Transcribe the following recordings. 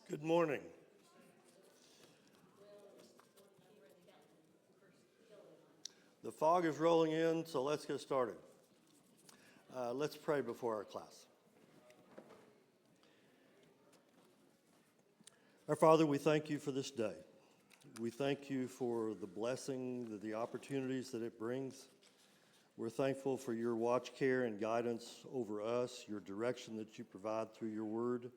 Good morning. The fog is rolling in, so let's get started. Let's pray before our class. Our Father, we thank you for this day. We thank you for the blessing, the opportunities that it brings. We're thankful for your watch care and guidance over us, your direction that you provide through your word.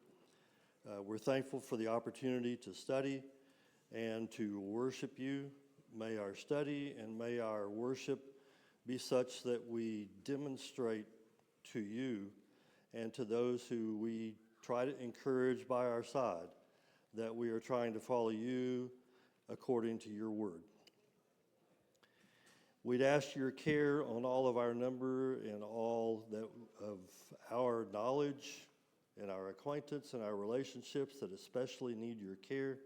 We're thankful for the opportunity to study and to worship you. May our study and may our worship be such that we demonstrate to you and to those who we try to encourage by our side that we are trying to follow you according to your word. We'd ask your care on all of our number and all that of our knowledge and our acquaintance and our relationships that especially need your care.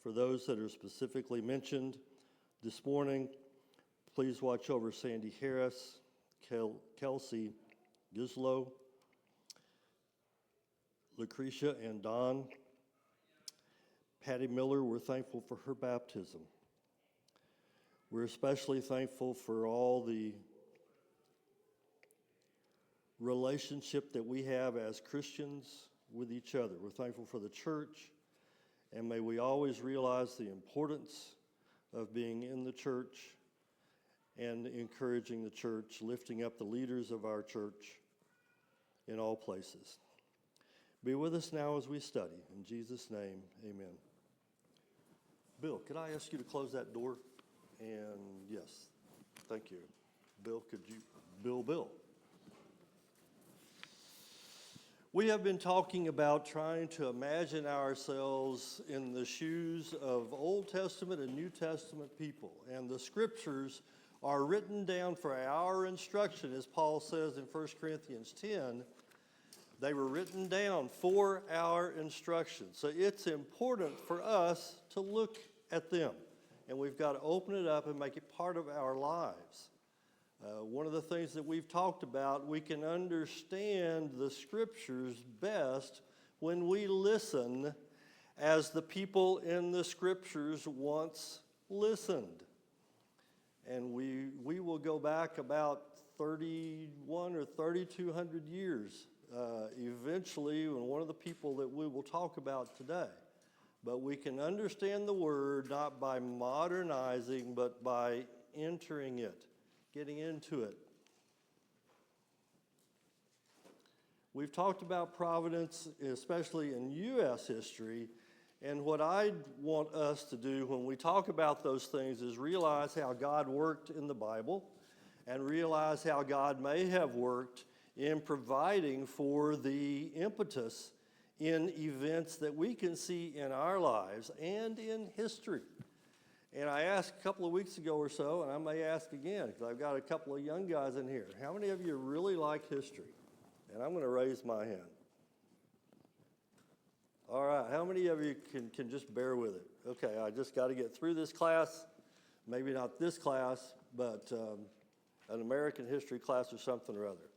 For those that are specifically mentioned this morning, please watch over Sandy Harris, Kelsey Gislow, Lucretia and Don. Patty Miller, we're thankful for her baptism. We're especially thankful for all the relationship that we have as Christians with each other. We're thankful for the church, and may we always realize the importance of being in the church and encouraging the church, lifting up the leaders of our church in all places. Be with us now as we study. In Jesus' name, amen. Bill, could I ask you to close that door? And yes, thank you. Bill, could you? Bill. We have been talking about trying to imagine ourselves in the shoes of Old Testament and New Testament people. And the scriptures are written down for our instruction, as Paul says in 1 Corinthians 10. They were written down for our instruction. So it's important for us to look at them. And we've got to open it up and make it part of our lives. One of the things that we've talked about, we can understand the scriptures best when we listen as the people in the scriptures once listened. And we will go back about 31 or 3,200 years eventually, and one of the people that we will talk about today. But we can understand the word not by modernizing, but by entering it, getting into it. We've talked about Providence, especially in U.S. history, and what I want us to do when we talk about those things is realize how God worked in the Bible and realize how God may have worked in providing for the impetus in events that we can see in our lives and in history. And I asked a couple of weeks ago or so, and I may ask again, because I've got a couple of young guys in here. How many of you really like history? And I'm going to raise my hand. All right, how many of you can just bear with it? Okay, I just got to get through this class. Maybe not this class, but an American history class or something or other.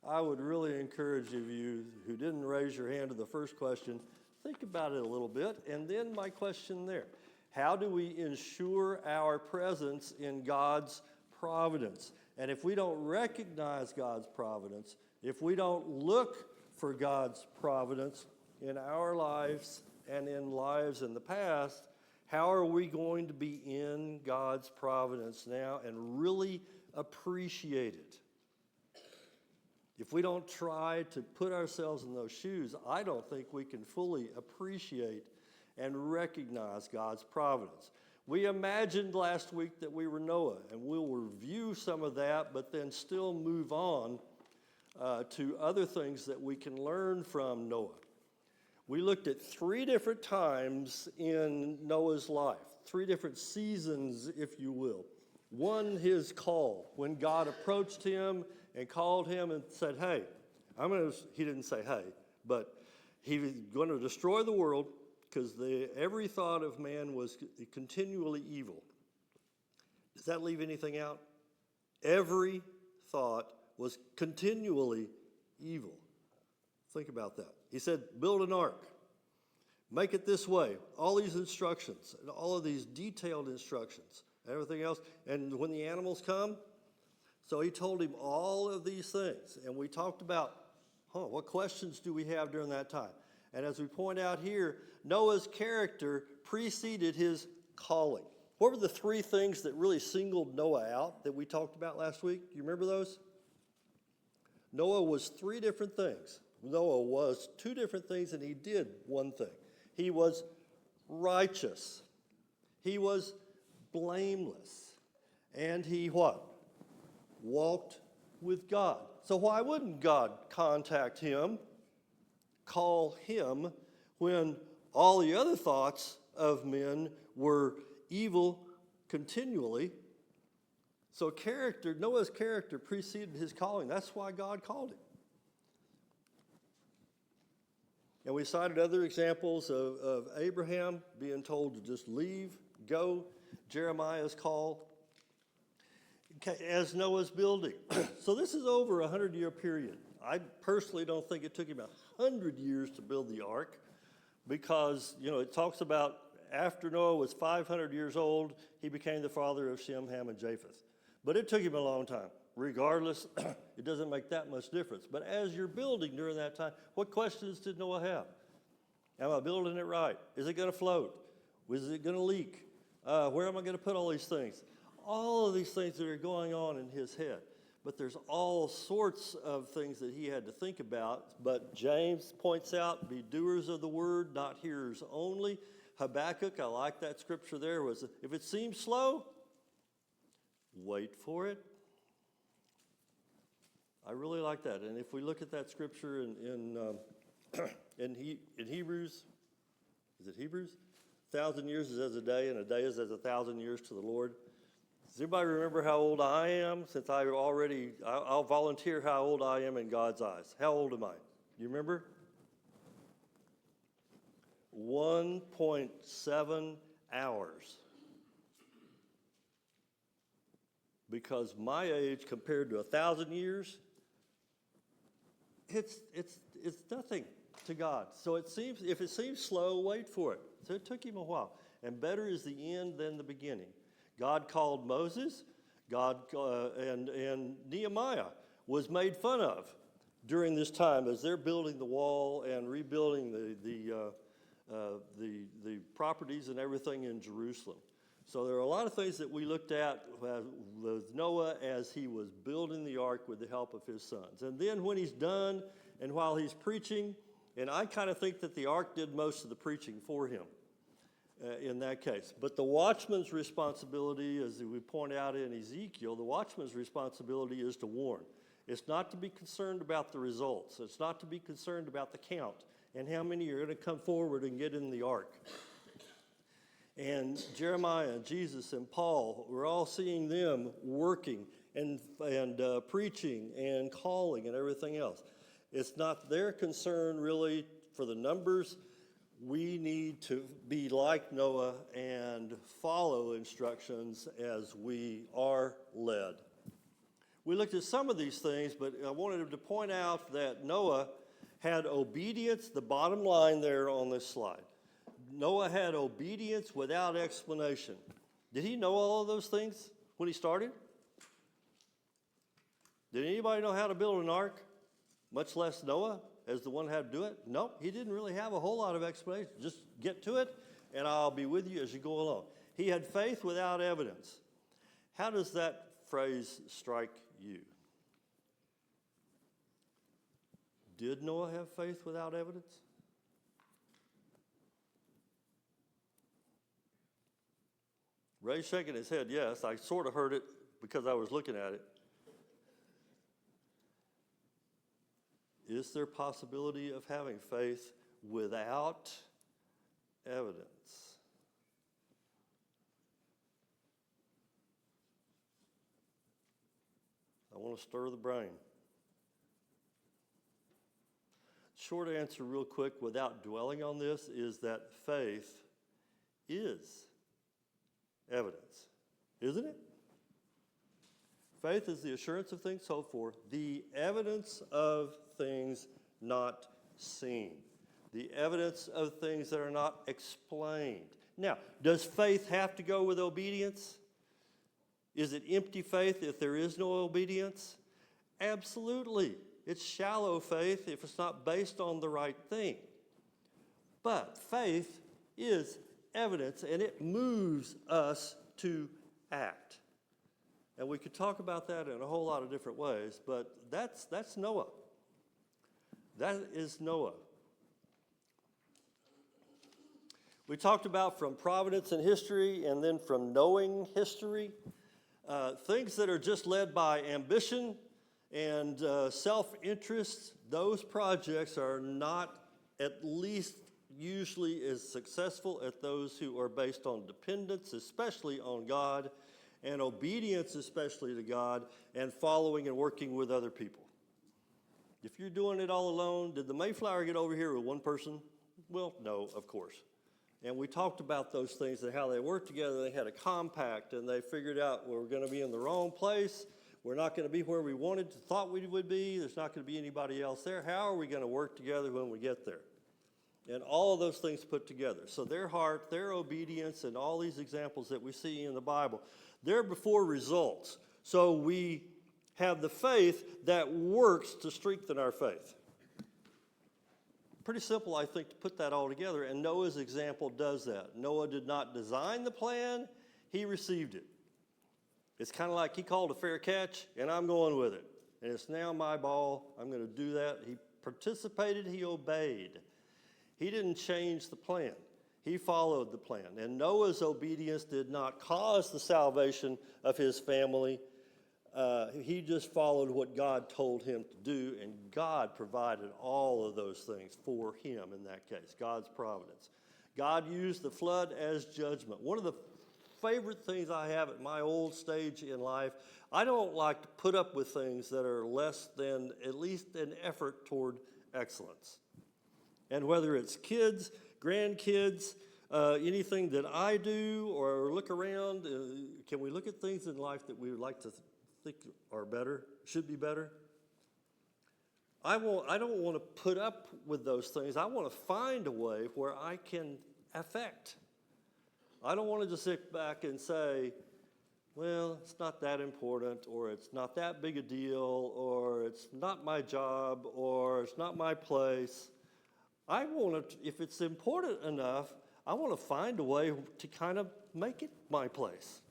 I would really encourage you who didn't raise your hand to the first question, think about it a little bit. And then my question there, how do we ensure our presence in God's providence? And if we don't recognize God's providence, if we don't look for God's providence in our lives and in lives in the past, how are we going to be in God's providence now and really appreciate it? If we don't try to put ourselves in those shoes, I don't think we can fully appreciate and recognize God's providence. We imagined last week that we were Noah, and we'll review some of that, but then still move on to other things that we can learn from Noah. We looked at 3 different times in Noah's life, 3 different seasons, if you will. One, his call, when God approached him and called him and said, hey, he didn't say hey, but he was going to destroy the world because every thought of man was continually evil. Does that leave anything out? Every thought was continually evil. Think about that. He said, build an ark. Make it this way. All these instructions, and all of these detailed instructions, everything else. And when the animals come, so he told him all of these things. And we talked about, what questions do we have during that time? And as we point out here, Noah's character preceded his calling. What were the three things that really singled Noah out that we talked about last week? Do you remember those? Noah was three different things. Noah was two different things, and he did one thing. He was righteous. He was blameless. And he what? Walked with God. So why wouldn't God contact him, call him, when all the other thoughts of men were evil continually? So Noah's character preceded his calling. That's why God called him. And we cited other examples of Abraham being told to just leave, go, Jeremiah's call, as Noah's building. So this is over a 100-year period. I personally don't think it took him 100 years to build the ark, because, it talks about after Noah was 500 years old, he became the father of Shem, Ham, and Japheth. But it took him a long time. Regardless, it doesn't make that much difference. But as you're building during that time, what questions did Noah have? Am I building it right? Is it going to float? Is it going to leak? Where am I going to put all these things? All of these things that are going on in his head. But there's all sorts of things that he had to think about. But James points out, be doers of the word, not hearers only. Habakkuk, I like that scripture there, was if it seems slow, wait for it. I really like that. And if we look at that scripture in Hebrews, is it Hebrews? 1,000 years is as a day, and a day is as 1,000 years to the Lord. Does anybody remember how old I am? Since I'll volunteer how old I am in God's eyes. How old am I? Do you remember? 1.7 hours. Because my age compared to 1,000 years, it's nothing to God. So if it seems slow, wait for it. So it took him a while. And better is the end than the beginning. God called Moses. And Nehemiah was made fun of during this time as they're building the wall and rebuilding the properties and everything in Jerusalem. So there are a lot of things that we looked at with Noah as he was building the ark with the help of his sons. And then when he's done and while he's preaching, and I kind of think that the ark did most of the preaching for him in that case. But the watchman's responsibility, as we point out in Ezekiel, the watchman's responsibility is to warn. It's not to be concerned about the results. It's not to be concerned about the count and how many are going to come forward and get in the ark. And Jeremiah and Jesus and Paul, we're all seeing them working and preaching and calling and everything else. It's not their concern really for the numbers. We need to be like Noah and follow instructions as we are led. We looked at some of these things, but I wanted to point out that Noah had obedience, the bottom line there on this slide. Noah had obedience without explanation. Did he know all of those things when he started? Did anybody know how to build an ark, much less Noah, as the one had to do it? No, he didn't really have a whole lot of explanation. Just get to it, and I'll be with you as you go along. He had faith without evidence. How does that phrase strike you? Did Noah have faith without evidence? Ray's shaking his head, yes. I sort of heard it because I was looking at it. Is there possibility of having faith without evidence? I want to stir the brain. Short answer real quick without dwelling on this is that faith is evidence, isn't it? Faith is the assurance of things hoped for, the evidence of things not seen. The evidence of things that are not explained. Now, does faith have to go with obedience? Is it empty faith if there is no obedience? Absolutely. It's shallow faith if it's not based on the right thing. But faith is evidence, and it moves us to act. And we could talk about that in a whole lot of different ways, but that's Noah. That is Noah. We talked about from providence and history, and then from knowing history. Things that are just led by ambition and self-interest, those projects are not at least usually as successful as those who are based on dependence, especially on God, and obedience, especially to God, and following and working with other people. If you're doing it all alone, did the Mayflower get over here with one person? Well, no, of course. And we talked about those things and how they worked together. They had a compact, and they figured out we're going to be in the wrong place. We're not going to be where we thought we would be. There's not going to be anybody else there. How are we going to work together when we get there? And all of those things put together. So their heart, their obedience, and all these examples that we see in the Bible, they're before results. So we have the faith that works to strengthen our faith. Pretty simple, I think, to put that all together, and Noah's example does that. Noah did not design the plan, he received it. It's kind of like he called a fair catch, and I'm going with it. And it's now my ball, I'm going to do that. He participated, he obeyed. He didn't change the plan. He followed the plan. And Noah's obedience did not cause the salvation of his family. He just followed what God told him to do, and God provided all of those things for him in that case, God's providence. God used the flood as judgment. One of the favorite things I have at my old stage in life, I don't like to put up with things that are less than at least an effort toward excellence. And whether it's kids, grandkids, anything that I do or look around, can we look at things in life that we would like to think are better, should be better? I don't want to put up with those things. I want to find a way where I can affect. I don't want to just sit back and say, well, it's not that important, or it's not that big a deal, or it's not my job, or it's not my place. I want to, if it's important enough, I want to find a way to kind of make it my place.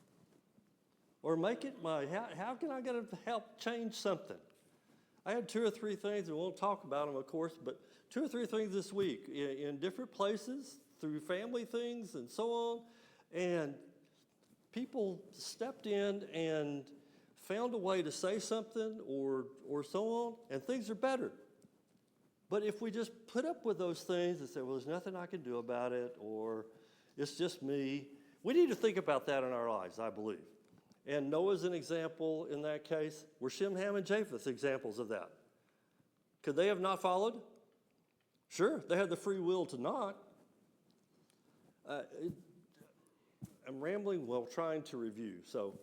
Or make it my, how can I get to help change something? I had 2 or 3 things, and we won't talk about them, of course, but 2 or 3 things this week in different places, through family things and so on, and people stepped in and found a way to say something or so on, and things are better. But if we just put up with those things and say, well, there's nothing I can do about it, or it's just me, we need to think about that in our lives, I believe. And Noah's an example in that case. Were Shem, Ham, and Japheth examples of that? Could they have not followed? Sure, they had the free will to not. I'm rambling while trying to review. So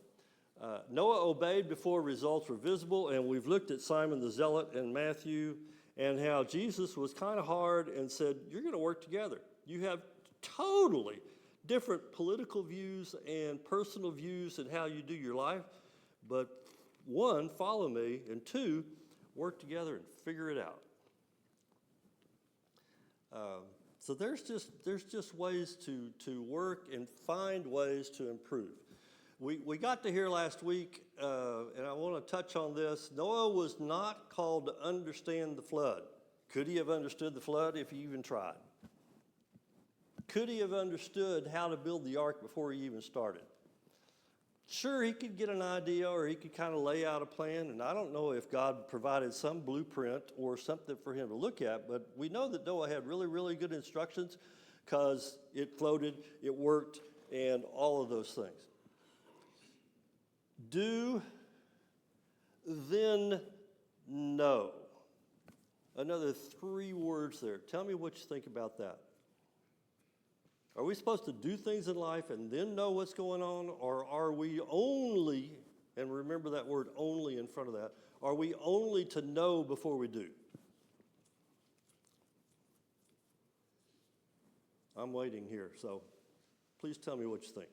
Noah obeyed before results were visible, and we've looked at Simon the Zealot and Matthew, and how Jesus was kind of hard and said, you're going to work together. You have totally different political views and personal views and how you do your life, but 1, follow me, and 2, work together and figure it out. So there's just ways to work and find ways to improve. We got to hear last week, and I want to touch on this. Noah was not called to understand the flood. Could he have understood the flood if he even tried? Could he have understood how to build the ark before he even started? Sure, he could get an idea, or he could kind of lay out a plan, and I don't know if God provided some blueprint or something for him to look at, but we know that Noah had really, really good instructions because it floated, it worked, and all of those things. Do, then know. Another 3 words there. Tell me what you think about that. Are we supposed to do things in life and then know what's going on, or are we only, and remember that word only in front of that, are we only to know before we do? I'm waiting here, so please tell me what you think.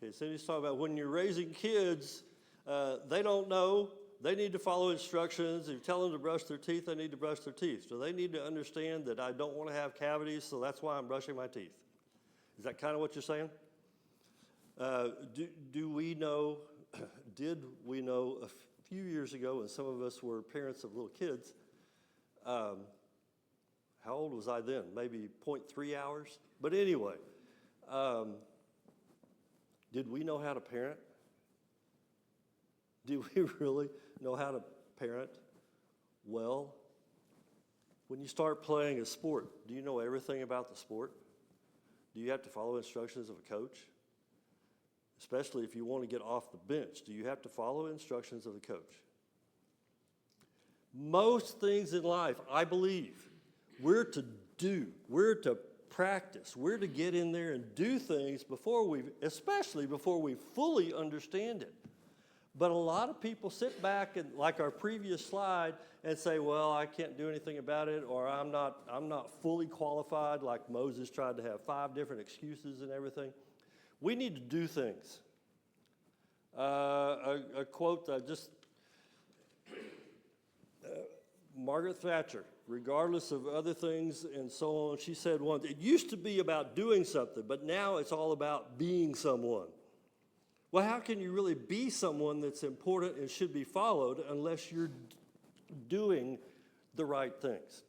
Okay, so he's talking about when you're raising kids, they don't know. They need to follow instructions. If you tell them to brush their teeth, they need to brush their teeth. So they need to understand that I don't want to have cavities, so that's why I'm brushing my teeth. Is that kind of what you're saying? Do we know, did we know a few years ago when some of us were parents of little kids, how old was I then? Maybe 0.3 hours? But anyway, did we know how to parent? Do we really know how to parent well? When you start playing a sport, do you know everything about the sport? Do you have to follow instructions of a coach? Especially if you want to get off the bench, do you have to follow instructions of the coach? Most things in life, I believe, we're to do, we're to practice, we're to get in there and do things especially before we fully understand it. But a lot of people sit back and, like our previous slide, and say, well, I can't do anything about it, or I'm not fully qualified, like Moses tried to have 5 different excuses and everything. We need to do things. A quote Margaret Thatcher, regardless of other things and so on, she said once, it used to be about doing something, but now it's all about being someone. Well, how can you really be someone that's important and should be followed unless you're doing the right things?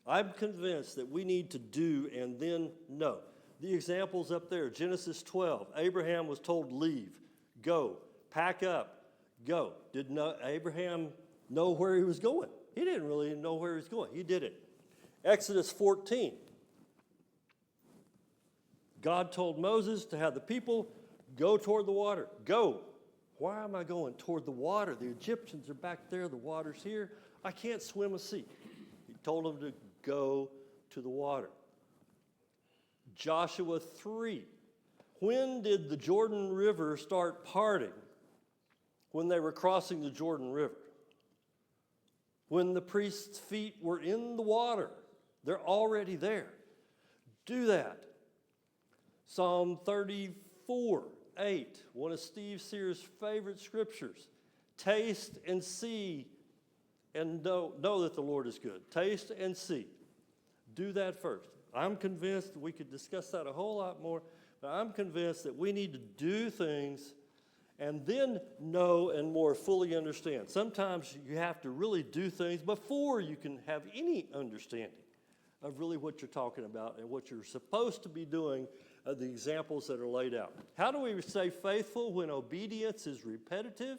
I'm convinced that we need to do and then know. The examples up there, Genesis 12, Abraham was told leave, go, pack up, go. Did Abraham know where he was going? He didn't really know where he was going. He did it. Exodus 14, God told Moses to have the people go toward the water. Go. Why am I going toward the water? The Egyptians are back there. The water's here. I can't swim a sea. He told them to go to the water. Joshua 3. When did the Jordan River start parting? When they were crossing the Jordan River. When the priest's feet were in the water. They're already there. Do that. Psalm 34. 8, one of Steve Sears' favorite scriptures. Taste and see and know that the Lord is good. Taste and see. Do that first. I'm convinced we could discuss that a whole lot more, but I'm convinced that we need to do things and then know and more fully understand. Sometimes you have to really do things before you can have any understanding of really what you're talking about and what you're supposed to be doing, the examples that are laid out. How do we stay faithful when obedience is repetitive,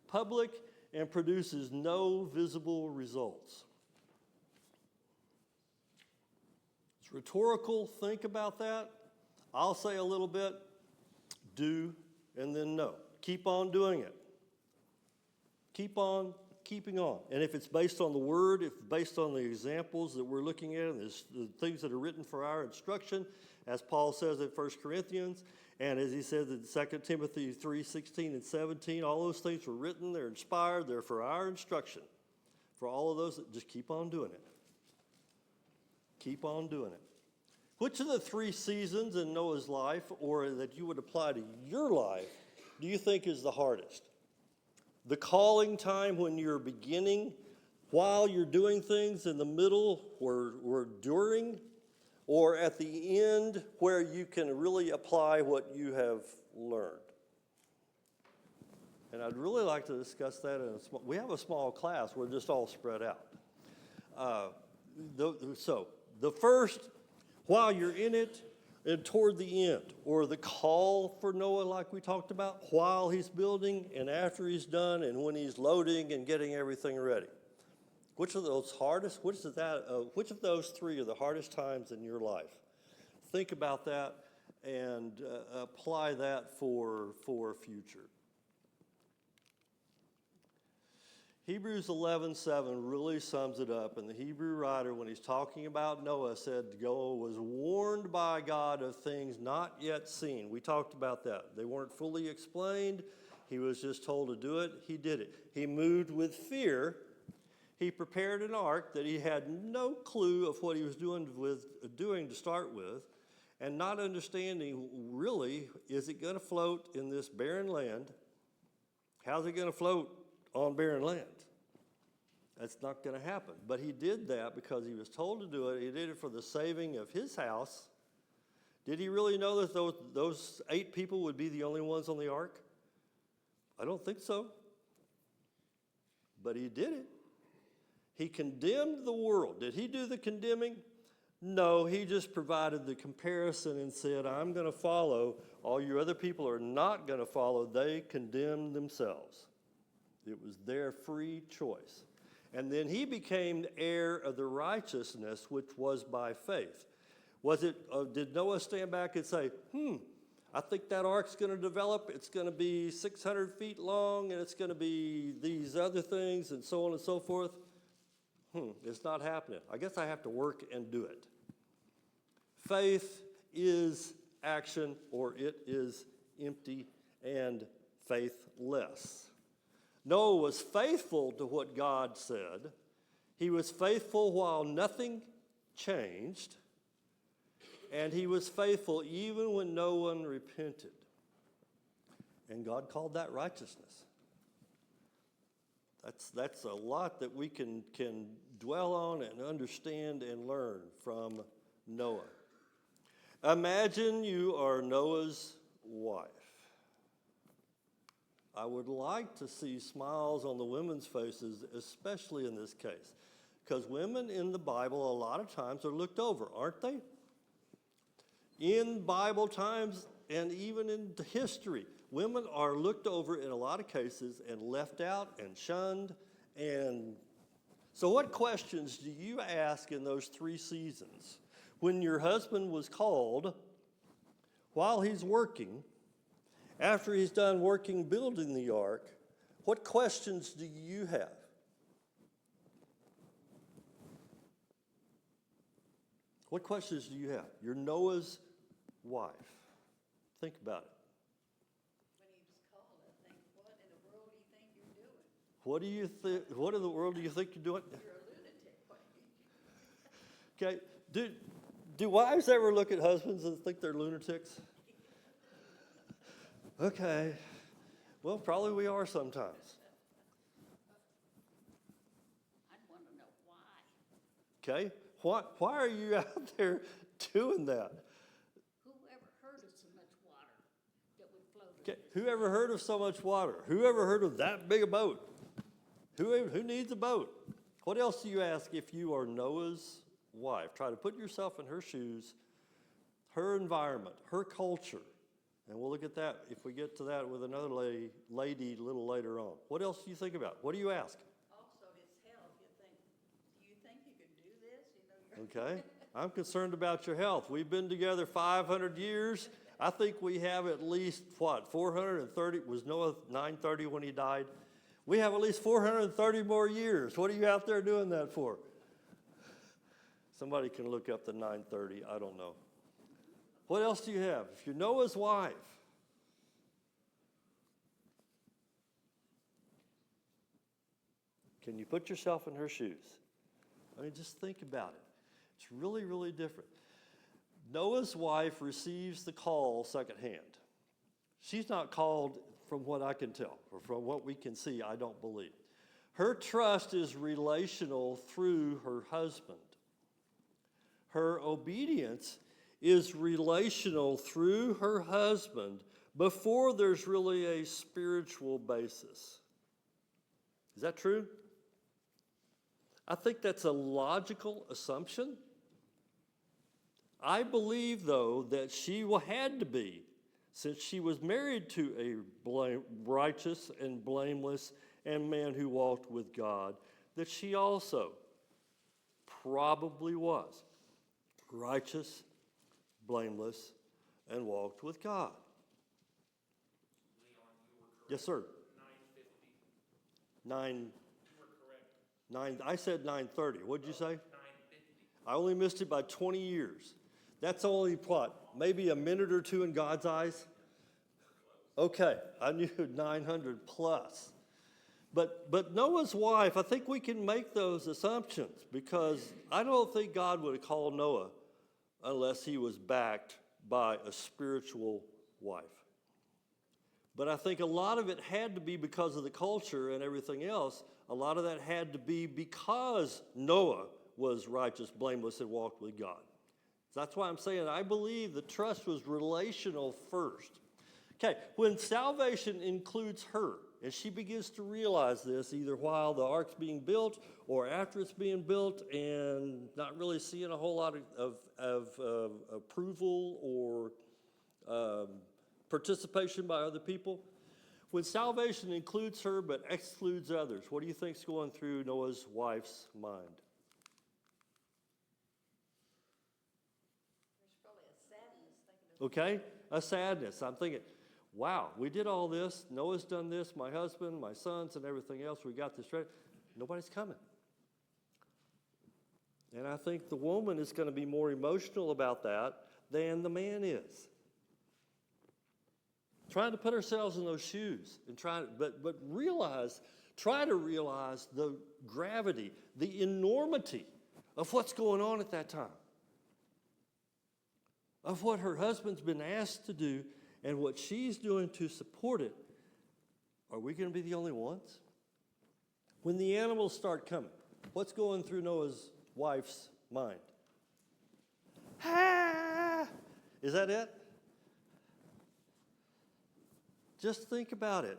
public, and produces no visible results? It's rhetorical. Think about that. I'll say a little bit. Do and then know. Keep on doing it. Keep on keeping on. And if it's based on the Word, if it's based on the examples that we're looking at, and the things that are written for our instruction, as Paul says in 1 Corinthians, and as he says in 2 Timothy 3:16 and 17, all those things were written, they're inspired, they're for our instruction. For all of those, just keep on doing it. Keep on doing it. Which of the 3 seasons in Noah's life, or that you would apply to your life, do you think is the hardest? The calling time when you're beginning, while you're doing things, in the middle or during, or at the end where you can really apply what you have learned? And I'd really like to discuss that we have a small class, we're just all spread out. So the first, while you're in it, and toward the end, or the call for Noah like we talked about, while he's building and after he's done and when he's loading and getting everything ready. Which of those 3 are the hardest times in your life? Think about that and apply that for future. Hebrews 11:7 really sums it up. And the Hebrew writer, when he's talking about Noah, said Noah was warned by God of things not yet seen. We talked about that. They weren't fully explained. He was just told to do it. He did it. He moved with fear. He prepared an ark that he had no clue of what he was doing to start with, and not understanding, really, is it going to float in this barren land? How's it going to float on barren land? That's not going to happen. But he did that because he was told to do it. He did it for the saving of his house. Did he really know that those 8 people would be the only ones on the ark? I don't think so. But he did it. He condemned the world. Did he do the condemning? No, he just provided the comparison and said, I'm going to follow. All you other people are not going to follow. They condemned themselves. It was their free choice. And then he became the heir of the righteousness, which was by faith. Did Noah stand back and say, I think that ark's going to develop. It's going to be 600 feet long, and it's going to be these other things, and so on and so forth? It's not happening. I guess I have to work and do it. Faith is action, or it is empty and faithless. Noah was faithful to what God said. He was faithful while nothing changed. And he was faithful even when no one repented. And God called that righteousness. That's a lot that we can dwell on and understand and learn from Noah. Imagine you are Noah's wife. I would like to see smiles on the women's faces, especially in this case, because women in the Bible a lot of times are looked over, aren't they? In Bible times and even in history, women are looked over in a lot of cases and left out and shunned. And so what questions do you ask in those 3 seasons? When your husband was called, while he's working, after he's done working building the ark, what questions do you have? What questions do you have? You're Noah's wife. Think about it. When he was called, I think, what in the world do you think you're doing? What in the world do you think you're doing? You're a lunatic. Okay, do wives ever look at husbands and think they're lunatics? Okay, well, probably we are sometimes. I'd want to know why. Okay, why are you out there doing that? Whoever heard of so much water that would float? Okay, who ever heard of so much water? Who ever heard of that big a boat? Who needs a boat? What else do you ask if you are Noah's wife? Try to put yourself in her shoes, her environment, her culture. And we'll look at that if we get to that with another lady a little later on. What else do you think about? What do you ask? Also, his health. Do you think you can do this? Okay, I'm concerned about your health. We've been together 500 years. I think we have at least, 430? Was Noah 930 when he died? We have at least 430 more years. What are you out there doing that for? Somebody can look up the 930. I don't know. What else do you have? If you're Noah's wife, can you put yourself in her shoes? I mean, just think about it. It's really, really different. Noah's wife receives the call secondhand. She's not called from what I can tell, or from what we can see, I don't believe. Her trust is relational through her husband. Her obedience is relational through her husband before there's really a spiritual basis. Is that true? I think that's a logical assumption. I believe, though, that she had to be, since she was married to a righteous and blameless and man who walked with God, that she also probably was righteous, blameless, and walked with God. Leon, you were correct. Yes, sir. 950. 9. You were I said 930. What'd you say? 950. I only missed it by 20 years. That's only what? Maybe a minute or two in God's eyes? Okay, I knew 900 plus. But Noah's wife, I think we can make those assumptions because I don't think God would have called Noah unless he was backed by a spiritual wife. But I think a lot of it had to be because of the culture and everything else. A lot of that had to be because Noah was righteous, blameless, and walked with God. That's why I'm saying I believe the trust was relational first. Okay, when salvation includes her, and she begins to realize this either while the ark's being built or after it's being built and not really seeing a whole lot of approval or participation by other people. When salvation includes her but excludes others, what do you think's going through Noah's wife's mind? There's probably a sadness thinking of. Okay, a sadness. I'm thinking, wow, we did all this. Noah's done this. My husband, my sons, and everything else. We got this right. Nobody's coming. And I think the woman is going to be more emotional about that than the man is. Trying to put ourselves in those shoes and try to realize the gravity, the enormity of what's going on at that time. Of what her husband's been asked to do and what she's doing to support it. Are we going to be the only ones? When the animals start coming, what's going through Noah's wife's mind? Ah! Is that it? Just think about it.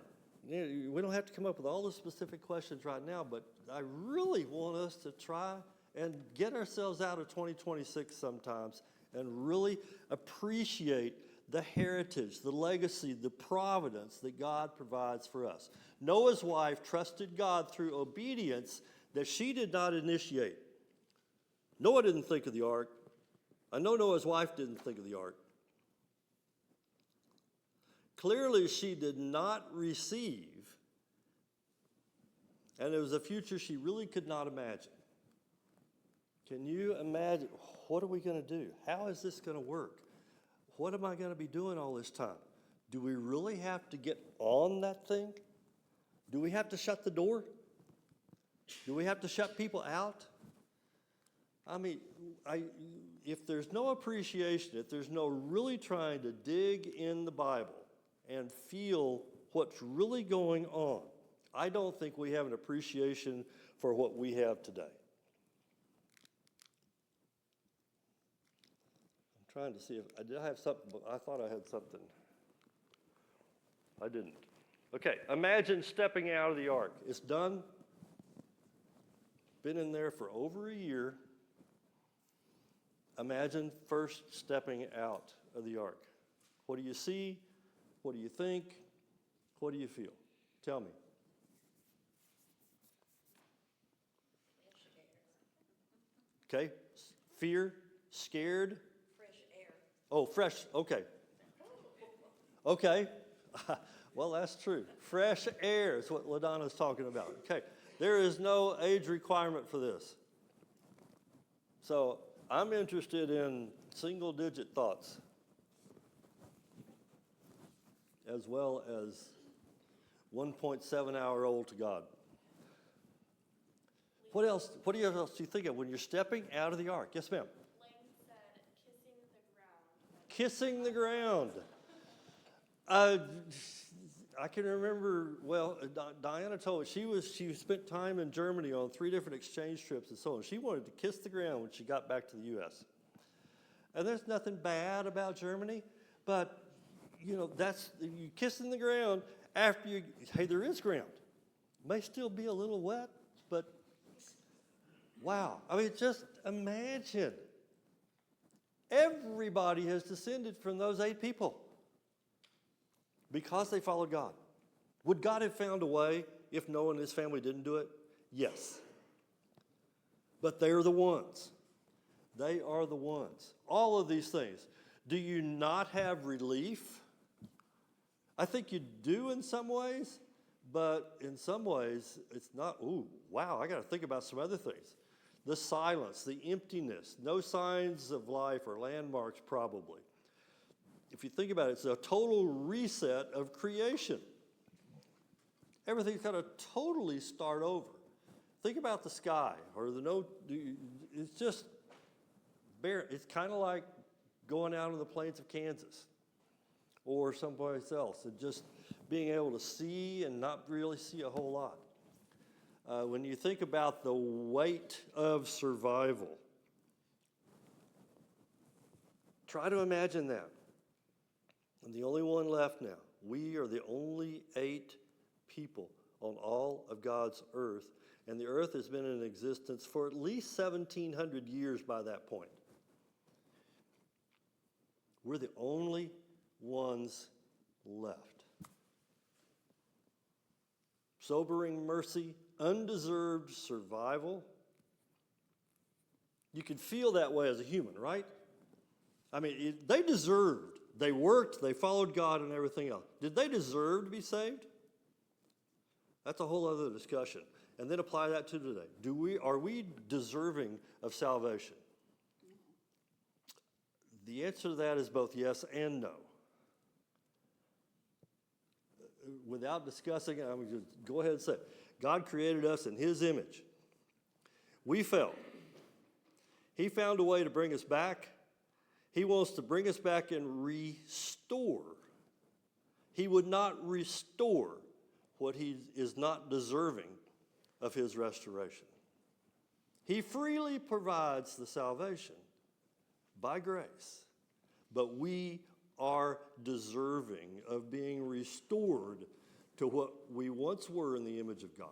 We don't have to come up with all the specific questions right now, but I really want us to try and get ourselves out of 2026 sometimes and really appreciate the heritage, the legacy, the providence that God provides for us. Noah's wife trusted God through obedience that she did not initiate. Noah didn't think of the ark. I know Noah's wife didn't think of the ark. Clearly, she did not receive, and it was a future she really could not imagine. Can you imagine, what are we going to do? How is this going to work? What am I going to be doing all this time? Do we really have to get on that thing? Do we have to shut the door? Do we have to shut people out? I mean, if there's no appreciation, if there's no really trying to dig in the Bible and feel what's really going on, I don't think we have an appreciation for what we have today. I'm trying to see if I have something, but I thought I had something. I didn't. Okay, imagine stepping out of the ark. It's done. Been in there for over a year. Imagine first stepping out of the ark. What do you see? What do you think? What do you feel? Tell me. Okay. Fear, scared. Fresh air. Oh, fresh. Okay. Okay. Well, that's true. Fresh air is what LaDonna's talking about. Okay. There is no age requirement for this. So I'm interested in single-digit thoughts, as well as 1.7-hour-old to God. What else do you think of when you're stepping out of the ark? Yes, ma'am. Lane said kissing the ground. Kissing the ground. I can remember, well, Diana told me she spent time in Germany on 3 different exchange trips and so on. She wanted to kiss the ground when she got back to the U.S. And there's nothing bad about Germany, but, that's, you kissing the ground after hey, there is ground. May still be a little wet, but wow. I mean, just imagine. Everybody has descended from those 8 people. Because they followed God. Would God have found a way if Noah and his family didn't do it? Yes. But they're the ones. They are the ones. All of these things. Do you not have relief? I think you do in some ways, But in some ways, it's not, ooh, wow, I got to think about some other things. The silence, the emptiness, no signs of life or landmarks probably. If you think about it, it's a total reset of creation. Everything's got to totally start over. Think about the sky or it's just bare. It's kind of like going out on the plains of Kansas or someplace else and just being able to see and not really see a whole lot. When you think about the weight of survival, try to imagine that. I'm the only one left now. We are the only 8 people on all of God's earth, and the earth has been in existence for at least 1,700 years by that point. We're the only ones left. Sobering mercy, undeserved survival. You can feel that way as a human, right? I mean, they deserved. They worked, they followed God and everything else. Did they deserve to be saved? That's a whole other discussion. And then apply that to today. Are we deserving of salvation? The answer to that is both yes and no. Without discussing it, I'm going to go ahead and say it. God created us in His image. We fell. He found a way to bring us back. He wants to bring us back and restore. He would not restore what He is not deserving of His restoration. He freely provides the salvation by grace, but we are deserving of being restored to what we once were in the image of God.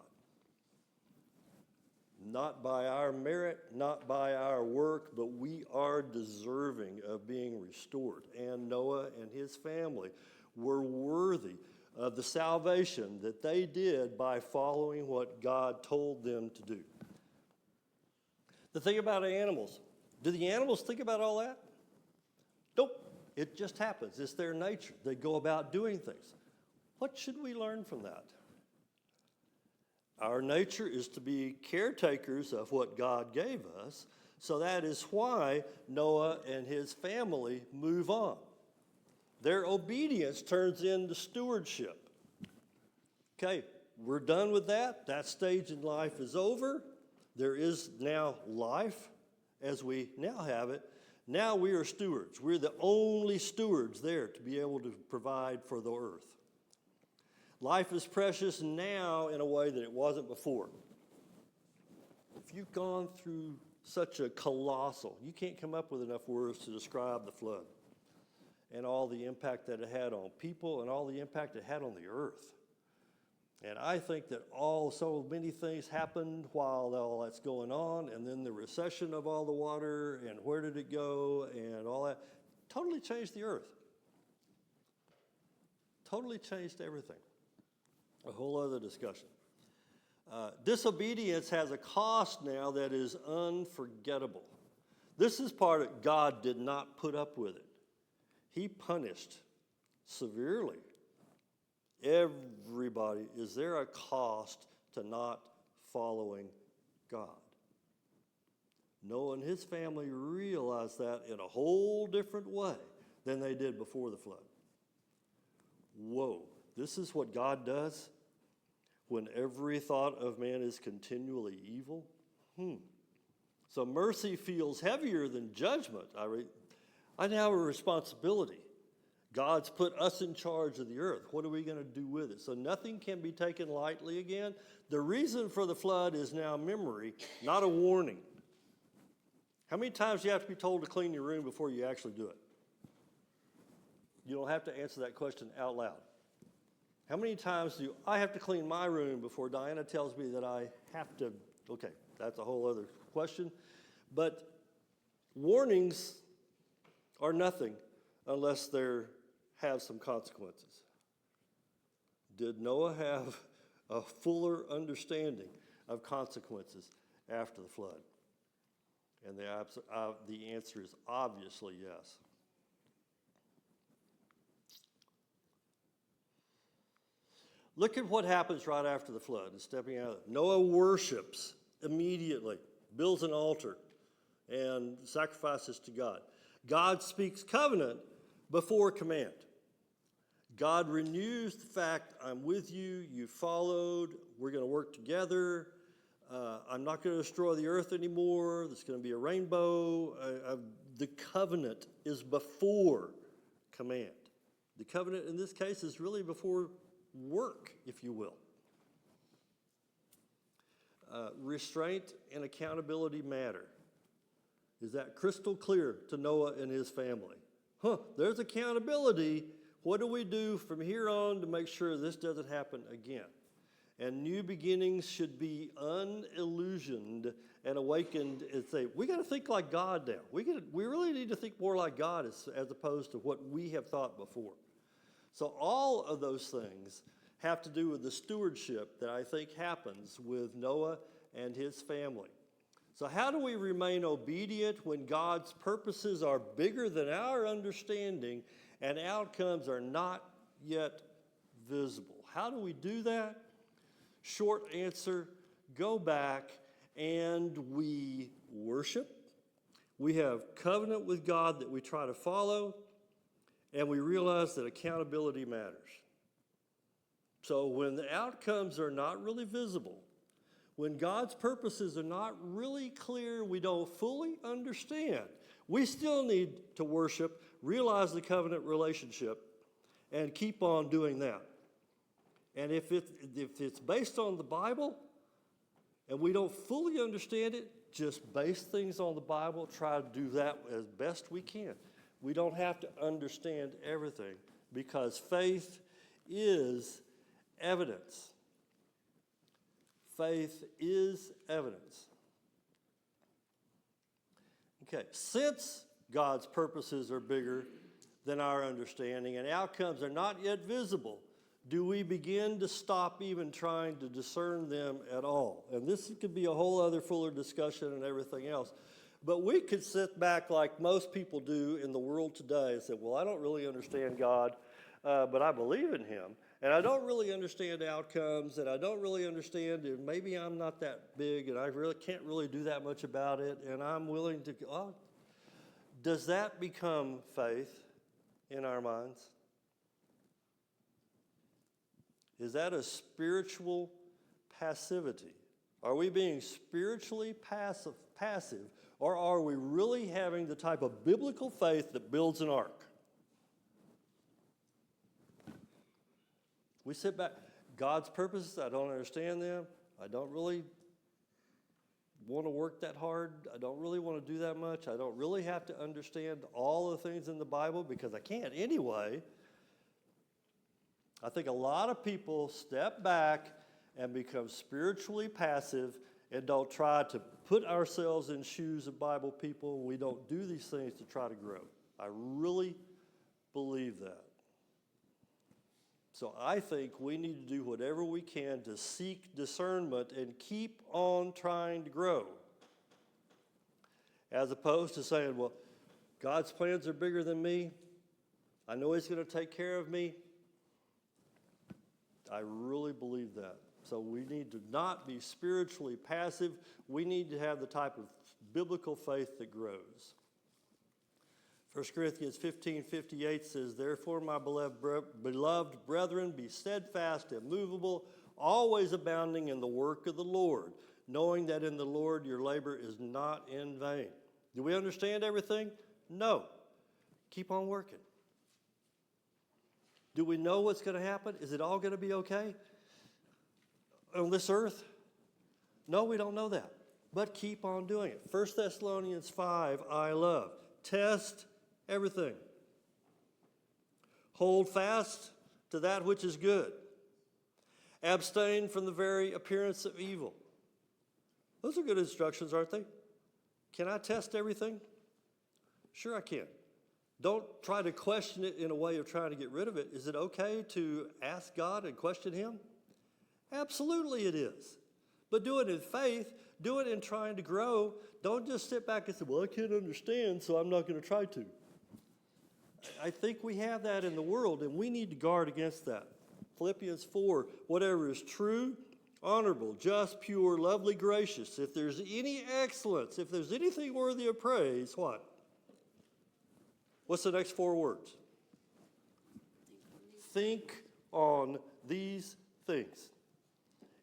Not by our merit, not by our work, but we are deserving of being restored. And Noah and his family were worthy of the salvation that they did by following what God told them to do. The thing about animals, do the animals think about all that? Nope. It just happens. It's their nature. They go about doing things. What should we learn from that? Our nature is to be caretakers of what God gave us, so that is why Noah and his family move on. Their obedience turns into stewardship. Okay, we're done with that. That stage in life is over. There is now life as we now have it. Now we are stewards. We're the only stewards there to be able to provide for the earth. Life is precious now in a way that it wasn't before. If you've gone through such a colossal, you can't come up with enough words to describe the flood and all the impact that it had on people and all the impact it had on the earth. And I think that so many things happened while all that's going on, and then the recession of all the water, and where did it go, and all that, totally changed the earth. Totally changed everything. A whole other discussion. Disobedience has a cost now that is unforgettable. This is part that God did not put up with it. He punished severely everybody. Is there a cost to not following God? Noah and his family realized that in a whole different way than they did before the flood. Whoa, this is what God does when every thought of man is continually evil? So mercy feels heavier than judgment. I now have a responsibility. God's put us in charge of the earth. What are we going to do with it? So nothing can be taken lightly again. The reason for the flood is now memory, not a warning. How many times do you have to be told to clean your room before you actually do it? You don't have to answer that question out loud. How many times do I have to clean my room before Diana tells me that I have to? Okay, that's a whole other question. But warnings are nothing unless they have some consequences. Did Noah have a fuller understanding of consequences after the flood? And the answer is obviously yes. Look at what happens right after the flood and stepping out of it. Noah worships immediately, builds an altar, and sacrifices to God. God speaks covenant before command. God renews the fact, I'm with you, you followed, we're going to work together, I'm not going to destroy the earth anymore, there's going to be a rainbow. The covenant is before command. The covenant in this case is really before work, if you will. Restraint and accountability matter. Is that crystal clear to Noah and his family? There's accountability. What do we do from here on to make sure this doesn't happen again? And new beginnings should be unillusioned and awakened and say, we got to think like God now. We really need to think more like God as opposed to what we have thought before. So all of those things have to do with the stewardship that I think happens with Noah and his family. So how do we remain obedient when God's purposes are bigger than our understanding and outcomes are not yet visible? How do we do that? Short answer, go back and we worship. We have covenant with God that we try to follow, and we realize that accountability matters. So when the outcomes are not really visible, when God's purposes are not really clear, we don't fully understand, we still need to worship, realize the covenant relationship, and keep on doing that. And if it's based on the Bible and we don't fully understand it, just base things on the Bible, try to do that as best we can. We don't have to understand everything because faith is evidence. Faith is evidence. Okay, since God's purposes are bigger than our understanding and outcomes are not yet visible, do we begin to stop even trying to discern them at all? And this could be a whole other fuller discussion and everything else. But we could sit back like most people do in the world today and say, well, I don't really understand God, but I believe in him. And I don't really understand outcomes, and I don't really understand, and maybe I'm not that big, and I really can't really do that much about it, and I'm willing to, does that become faith in our minds? Is that a spiritual passivity? Are we being spiritually passive, or are we really having the type of biblical faith that builds an ark? We sit back, God's purposes, I don't understand them. I don't really want to work that hard. I don't really want to do that much. I don't really have to understand all the things in the Bible because I can't anyway. I think a lot of people step back and become spiritually passive and don't try to put ourselves in shoes of Bible people. We don't do these things to try to grow. I really believe that. So I think we need to do whatever we can to seek discernment and keep on trying to grow. As opposed to saying, well, God's plans are bigger than me. I know he's going to take care of me. I really believe that. So we need to not be spiritually passive. We need to have the type of biblical faith that grows. 1 Corinthians 15:58 says, therefore, my beloved brethren, be steadfast, immovable, always abounding in the work of the Lord, knowing that in the Lord your labor is not in vain. Do we understand everything? No. Keep on working. Do we know what's going to happen? Is it all going to be okay on this earth? No, we don't know that. But keep on doing it. 1 Thessalonians 5, I love. Test everything. Hold fast to that which is good. Abstain from the very appearance of evil. Those are good instructions, aren't they? Can I test everything? Sure I can. Don't try to question it in a way of trying to get rid of it. Is it okay to ask God and question him? Absolutely it is. But do it in faith. Do it in trying to grow. Don't just sit back and say, well, I can't understand, so I'm not going to try to. I think we have that in the world, and we need to guard against that. Philippians 4, whatever is true, honorable, just, pure, lovely, gracious, if there's any excellence, if there's anything worthy of praise, what? What's the next four words? Think on these things.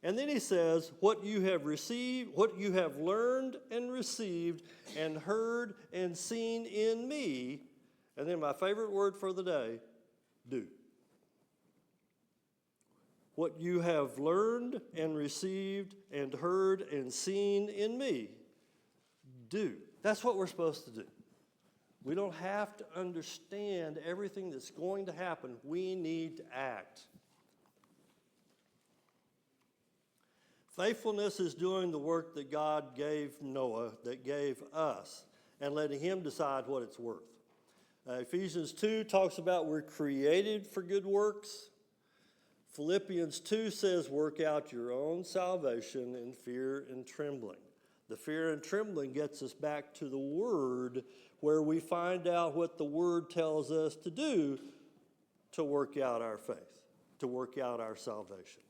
And then he says, what you have received, what you have learned and received and heard and seen in me, and then my favorite word for the day, do. What you have learned and received and heard and seen in me, do. That's what we're supposed to do. We don't have to understand everything that's going to happen. We need to act. Faithfulness is doing the work that God gave Noah, that gave us, and letting him decide what it's worth. Ephesians 2 talks about we're created for good works. Philippians 2 says, work out your own salvation in fear and trembling. The fear and trembling gets us back to the Word, where we find out what the Word tells us to do to work out our faith, to work out our salvation.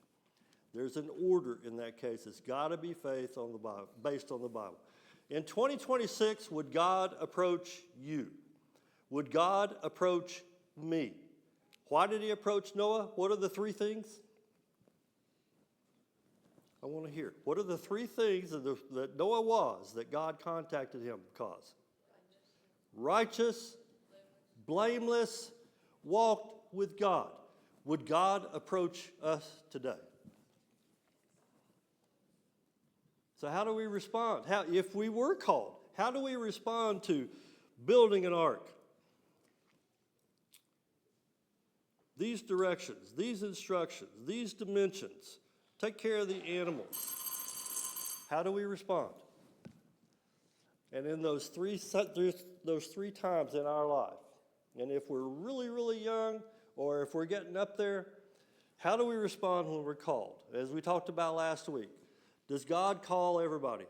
There's an order in that case. It's got to be faith on the Bible, based on the Bible. In 2026, would God approach you? Would God approach me? Why did he approach Noah? What are the three things? I want to hear. What are the three things that Noah was that God contacted him because? Righteous, blameless, walked with God. Would God approach us today? So how do we respond? If we were called, how do we respond to building an ark? These directions, these instructions, these dimensions, take care of the animals. How do we respond? And in those three times in our life, and if we're really, really young, or if we're getting up there, how do we respond when we're called? As we talked about last week, does God call everybody?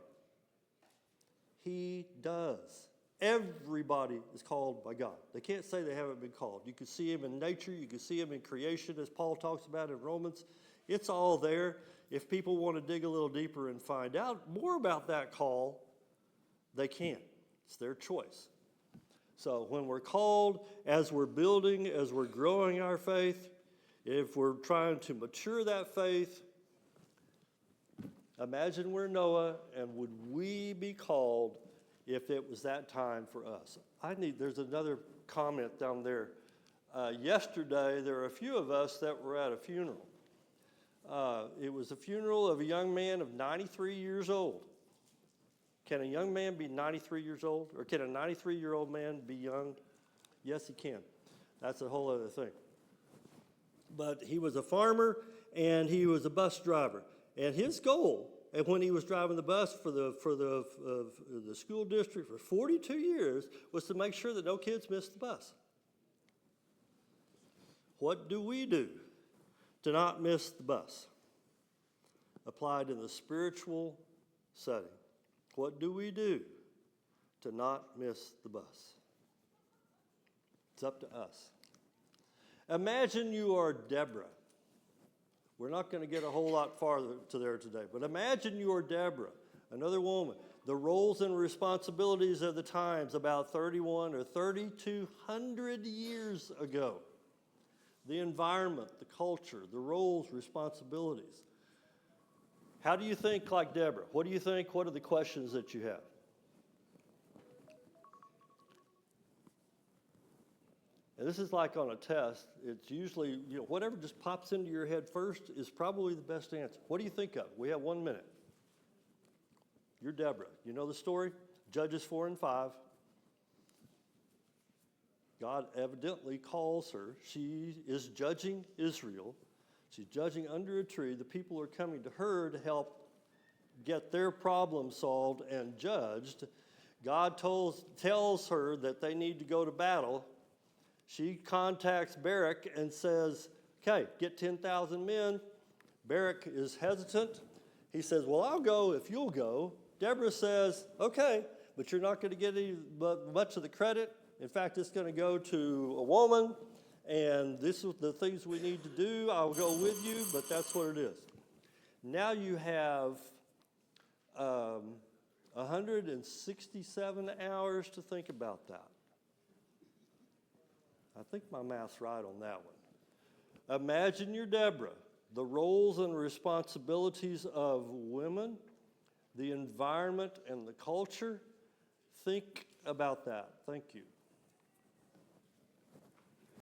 He does. Everybody is called by God. They can't say they haven't been called. You can see him in nature. You can see him in creation, as Paul talks about in Romans. It's all there. If people want to dig a little deeper and find out more about that call, they can. It's their choice. So when we're called, as we're building, as we're growing our faith, if we're trying to mature that faith, imagine we're Noah, and would we be called if it was that time for us? There's another comment down there. Yesterday, there were a few of us that were at a funeral. It was a funeral of a young man of 93 years old. Can a young man be 93 years old? Or can a 93-year-old man be young? Yes, he can. That's a whole other thing. But he was a farmer, and he was a bus driver. And his goal, and when he was driving the bus for the school district for 42 years, was to make sure that no kids missed the bus. What do we do to not miss the bus? Applied in the spiritual setting. What do we do to not miss the bus? It's up to us. Imagine you are Deborah. We're not going to get a whole lot farther to there today, but imagine you are Deborah, another woman. The roles and responsibilities of the times about 31 or 3,200 years ago. The environment, the culture, the roles, responsibilities. How do you think like Deborah? What do you think? What are the questions that you have? And this is like on a test. It's usually, whatever just pops into your head first is probably the best answer. What do you think of? We have 1 minute. You're Deborah. You know the story? Judges 4 and 5. God evidently calls her. She is judging Israel. She's judging under a tree. The people are coming to her to help get their problem solved and judged. God tells her that they need to go to battle. She contacts Barak and says, okay, get 10,000 men. Barak is hesitant. He says, well, I'll go if you'll go. Deborah says, okay, but you're not going to get much of the credit. In fact, it's going to go to a woman, and this is the things we need to do. I'll go with you, but that's what it is. Now you have 167 hours to think about that. I think my math's right on that one. Imagine you're Deborah, the roles and responsibilities of women, the environment and the culture. Think about that. Thank you.